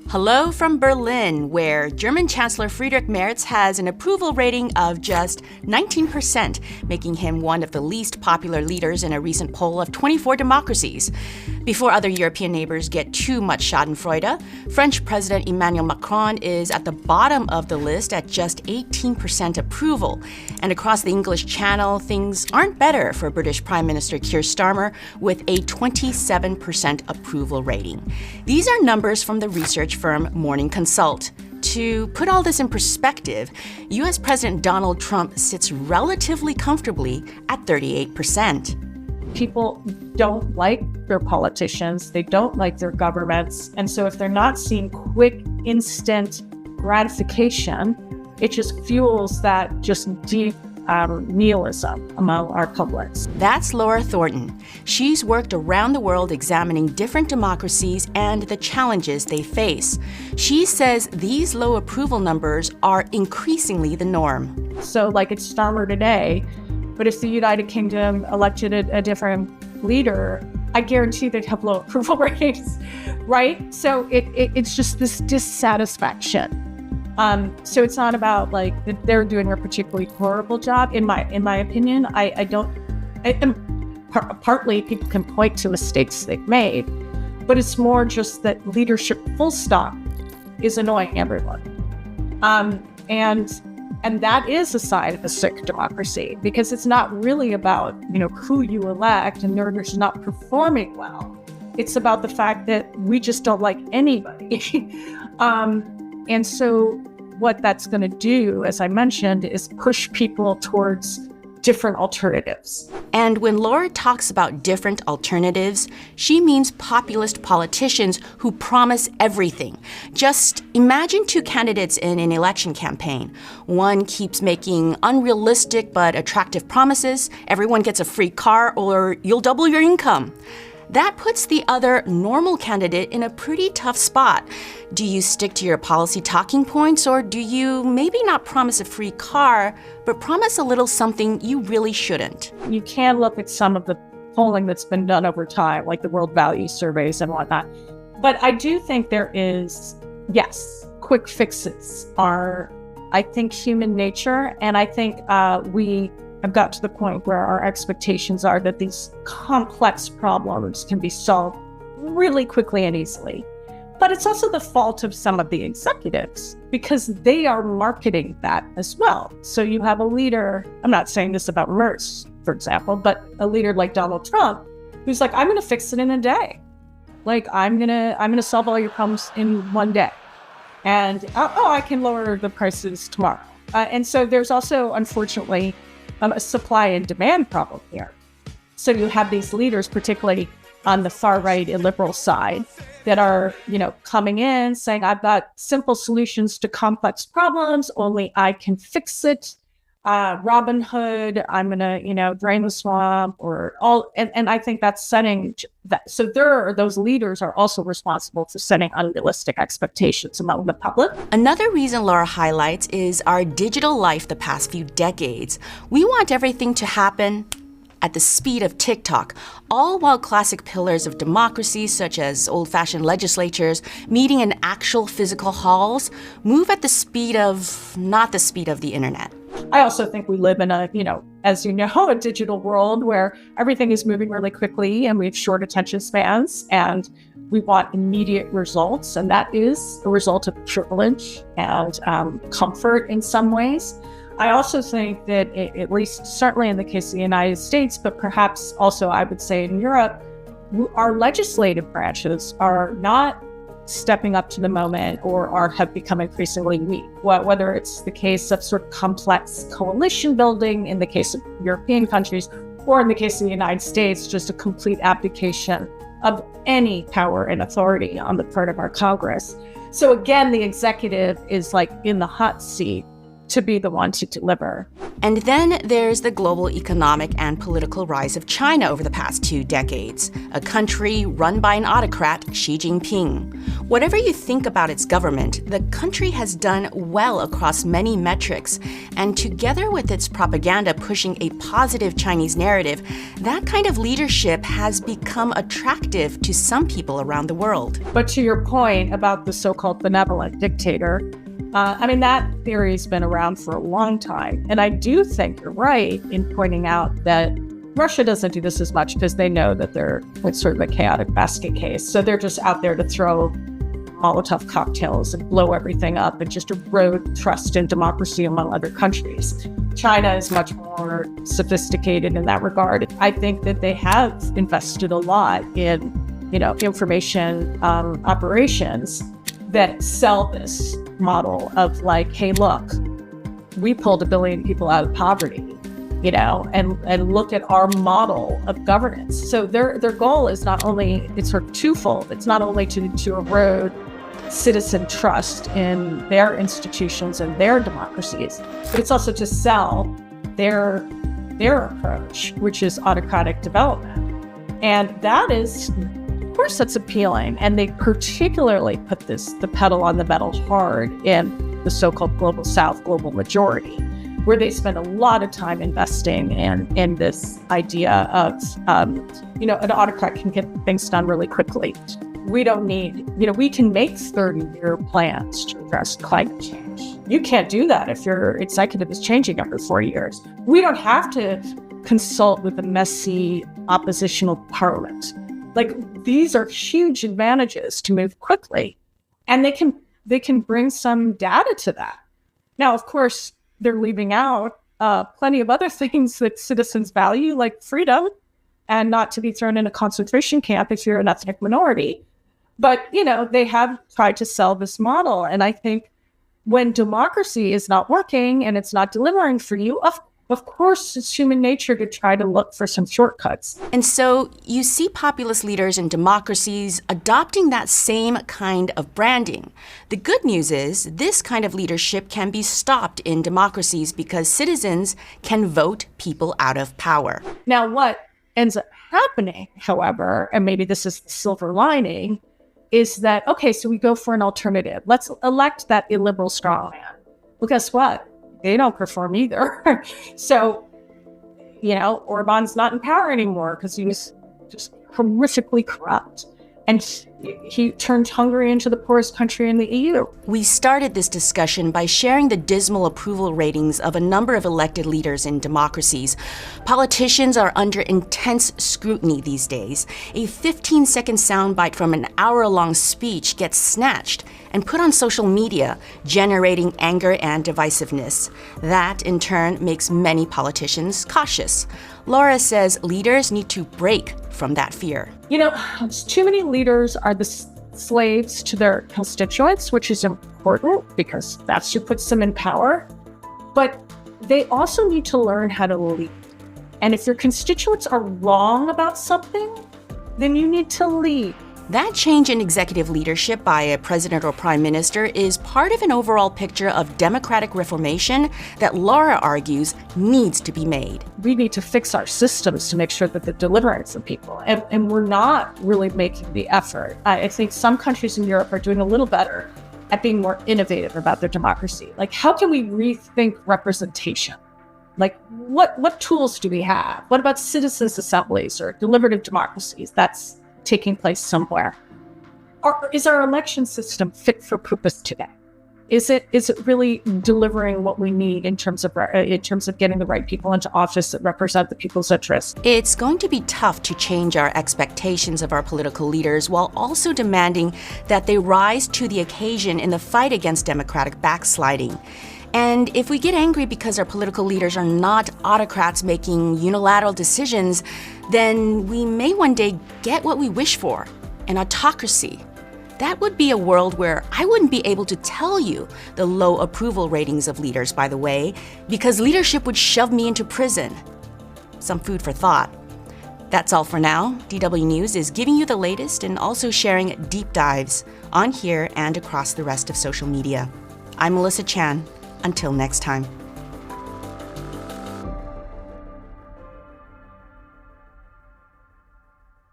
Hello from Berlin, where German Chancellor Friedrich Merz has an approval rating of just 19%, making him one of the least popular leaders in a recent poll of 24 democracies. Before other European neighbors get too much schadenfreude, French President Emmanuel Macron is at the bottom of the list at just 18% approval. And across the English Channel, things aren't better for British Prime Minister Keir Starmer with a 27% approval rating. These are numbers from the research firm Morning Consult. To put all this in perspective, U.S. President Donald Trump sits relatively comfortably at 38%. People don't like their politicians, they don't like their governments, and so if they're not seeing quick, instant gratification, it just fuels that just deep nihilism among our publics. That's Laura Thornton. She's worked around the world examining different democracies and the challenges they face. She says these low approval numbers are increasingly the norm. So like it's Starmer today, but if the United Kingdom elected a different leader, I guarantee they'd have low approval ratings, right? So it's just this dissatisfaction. So it's not about like that they're doing a particularly horrible job. In my opinion, partly people can point to mistakes they've made, but it's more just that leadership full stop is annoying everyone. And that is a side of a sick democracy, because it's not really about, who you elect and they're just not performing well. It's about the fact that we just don't like anybody. And so what that's going to do, as I mentioned, is push people towards different alternatives. And when Laura talks about different alternatives, she means populist politicians who promise everything. Just imagine two candidates in an election campaign. One keeps making unrealistic but attractive promises. Everyone gets a free car, or you'll double your income. That puts the other normal candidate in a pretty tough spot. Do you stick to your policy talking points, or do you maybe not promise a free car, but promise a little something you really shouldn't? You can look at some of the polling that's been done over time, like the World Value Surveys and whatnot. But I do think there is, yes, quick fixes are, I think, human nature. And I think we have got to the point where our expectations are that these complex problems can be solved really quickly and easily. But it's also the fault of some of the executives, because they are marketing that as well. So you have a leader, I'm not saying this about Merz, for example, but a leader like Donald Trump, who's like, I'm going to fix it in a day. Like, I'm going to solve all your problems in one day. And, I can lower the prices tomorrow. And so there's also, unfortunately, a supply and demand problem here. So you have these leaders, particularly on the far right illiberal side, that are, coming in saying, I've got simple solutions to complex problems, only I can fix it. Robin Hood, I'm going to, drain the swamp or all. And I think that's setting that. So those leaders are also responsible for setting unrealistic expectations among the public. Another reason Laura highlights is our digital life the past few decades. We want everything to happen at the speed of TikTok, all while classic pillars of democracy, such as old-fashioned legislatures, meeting in actual physical halls, move at the speed of, not the speed of the internet. I also think we live in a, as you know, a digital world where everything is moving really quickly and we have short attention spans and we want immediate results. And that is a result of privilege and comfort in some ways. I also think that at least certainly in the case of the United States, but perhaps also I would say in Europe, our legislative branches are not stepping up to the moment or have become increasingly weak. Whether it's the case of sort of complex coalition building in the case of European countries, or in the case of the United States, just a complete abdication of any power and authority on the part of our Congress. So again, the executive is like in the hot seat. to be the one to deliver. And then there's the global economic and political rise of China over the past 2 decades, a country run by an autocrat, Xi Jinping. Whatever you think about its government, the country has done well across many metrics, and together with its propaganda pushing a positive Chinese narrative, that kind of leadership has become attractive to some people around the world. But to your point about the so-called benevolent dictator, that theory's been around for a long time. And I do think you're right in pointing out that Russia doesn't do this as much because they know that they're sort of a chaotic basket case. So they're just out there to throw Molotov cocktails and blow everything up and just erode trust in democracy among other countries. China is much more sophisticated in that regard. I think that they have invested a lot in, information operations that sell this model of like, hey, look, we pulled 1 billion people out of poverty, and look at our model of governance. So their goal is not only, it's sort of twofold. It's not only to erode citizen trust in their institutions and their democracies, but it's also to sell their approach, which is autocratic development. And that is, of course, that's appealing. And they particularly put the pedal on the metal hard in the so-called global South, global majority, where they spend a lot of time investing in this idea of, an autocrat can get things done really quickly. We don't need, we can make 30-year plans to address climate change. You can't do that if your executive is changing every 4 years. We don't have to consult with a messy oppositional parliament. These are huge advantages to move quickly, and they can bring some data to that. Now, of course, they're leaving out plenty of other things that citizens value, like freedom and not to be thrown in a concentration camp if you're an ethnic minority. But, they have tried to sell this model. And I think when democracy is not working and it's not delivering for you, of course, it's human nature to try to look for some shortcuts. And so you see populist leaders in democracies adopting that same kind of branding. The good news is this kind of leadership can be stopped in democracies because citizens can vote people out of power. Now, what ends up happening, however, and maybe this is the silver lining, is that, okay, so we go for an alternative. Let's elect that illiberal strongman. Well, guess what? They don't perform either. So, Orban's not in power anymore because he was just horrifically corrupt. And he turned Hungary into the poorest country in the EU. We started this discussion by sharing the dismal approval ratings of a number of elected leaders in democracies. Politicians are under intense scrutiny these days. A 15-second soundbite from an hour-long speech gets snatched and put on social media, generating anger and divisiveness. That, in turn, makes many politicians cautious. Laura says leaders need to break from that fear. Too many leaders are the slaves to their constituents, which is important because that's who puts them in power. But they also need to learn how to lead. And if your constituents are wrong about something, then you need to lead. That change in executive leadership by a president or prime minister is part of an overall picture of democratic reformation that Laura argues needs to be made. We need to fix our systems to make sure that they're delivering for people. And we're not really making the effort. I think some countries in Europe are doing a little better at being more innovative about their democracy. How can we rethink representation? What tools do we have? What about citizens' assemblies or deliberative democracies? That's taking place somewhere. Or is our election system fit for purpose today? Is it really delivering what we need in terms of getting the right people into office that represent the people's interests? It's going to be tough to change our expectations of our political leaders while also demanding that they rise to the occasion in the fight against democratic backsliding. And if we get angry because our political leaders are not autocrats making unilateral decisions, then we may one day get what we wish for, an autocracy. That would be a world where I wouldn't be able to tell you the low approval ratings of leaders, by the way, because leadership would shove me into prison. Some food for thought. That's all for now. DW News is giving you the latest and also sharing deep dives on here and across the rest of social media. I'm Melissa Chan. Until next time.